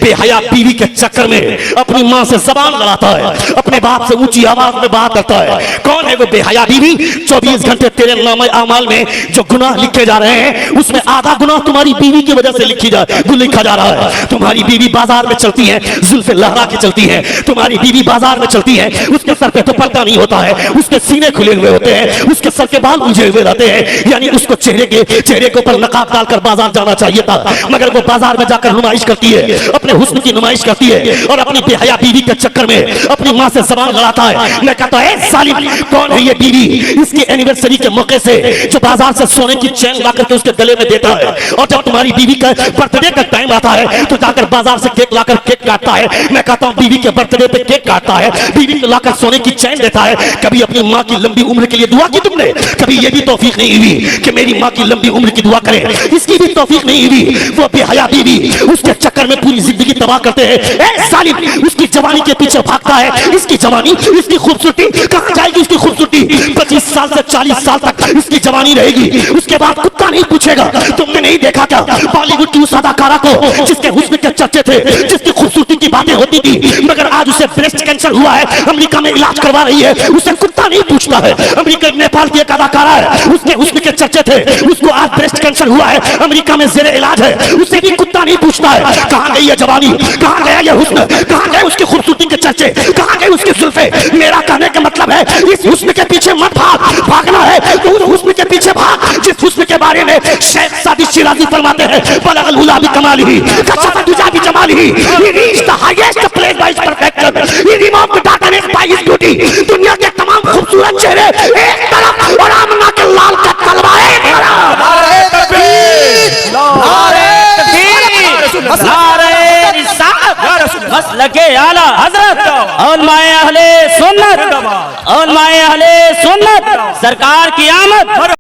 बेहया बीवी के चक्कर में अपनी माँ से जबान लड़ाता है, अपने बाप से ऊंची आवाज में बात करता है। कौन है वो बेहया बीवी? 24 घंटे तेरे नाम आमाल में जो गुनाह लिखे जा रहे हैं उसमें आधा गुनाह तुम्हारी बीवी की वजह से लिखा जा रहा है। तुम्हारी बीवी बाजार में चलती है, जुल्फे लहरा के चलती है। तुम्हारी बीवी बाजार में चलती है, उसके सर पे दुपट्टा नहीं होता है, उसके सीने खुले हुए होते हैं, उसके सर के बाल उलझे हुए रहते हैं। यानी उसको चेहरे के ऊपर नकाब डालकर बाजार जाना चाहिए था, मगर वो बाजार में जाकर नुमाइश करती है, अपने हुस्न की नुमाइश करती है और अपनी बेहया बीवी के चक्कर में अपनी माँ से जबान लड़ाता है। मैं कहता है सालिम, कौन है ये बीवी? इसकी एनिवर्सरी के मौके से जो बाजार से सोने की चैन ला करके उसके गले में देता है, और जब तुम्हारी बीवी का बर्थडे का टाइम आता है तो जाकर बाजार से केक लाकर केक काटता है। मैं कहता हूँ बीवी के बर्थडे पे केक काटता है, बीवी को लाकर सोने की चैन देता है। कभी अपनी माँ की लंबी उम्र के लिए दुआ की तुमने? कभी ये भी तौफीक नहीं हुई कि मेरी माँ की लंबी उम्र की दुआ करे? इसकी भी तौफीक नहीं हुई। वो बेहया बीवी उसके चक्कर में पूरी जिंदगी तबाह करते हैं। ए सालिम, उसकी जवानी के पीछे भागता है। इसकी जवानी, इसकी खूबसूरती कहाँ जाएगी? इसकी खूबसूरती 25 साल से 40 साल तक इसकी जवानी रहेगी। उसके बाद कुत्ता नहीं पूछेगा। तुमने नहीं देखा क्या बॉलीवुड की उस अदाकारा को जिसके हुस्न के चर्चे थे, जिसकी खूबसूरती की बातें होती थी, मगर आज उसे ब्रेस्ट कैंसर हुआ है, अमेरिका में इलाज करवा रही है, उसे कुत्ता नहीं पूछता है। अमेरिका नेपाल की एक अदाकारा है, उसके हुस्न के चर्चे थे, उसको आज ब्रेस्ट कैंसर हुआ है, अमेरिका में जेरे इलाज है, उसे भी कुत्ता नहीं पूछता है। कहाँ गई है जवानी? कहाँ गया ये हुस्न? कहाँ गए उसकी खूबसूरती के चर्चे? कहाँ गए उसकी जुल्फे? मेरा कहने का मतलब है इस हुस्न के पीछे मत भाग। भागना है तो उस हुस्न के पीछे भाग जिस हुस्न के बारे में शेख सादी शिराजी फरमाते हैं, बलगल हुला भी कमालिही कशफत दुजा भी जमालिही, he reached the highest place by his perfection, he removed the darkness by his beauty। दुनिया के तमाम खूबसूरत चेहरे एक तरफ और आमना के लाल का तलवा एक तरफ। नारे तकबीर, नारे तकबीर, नारे रिसालत, मसलके आला हजरत और माए अहले सुन्नत, और माए अहले सुन्नत, सरकार की आमद।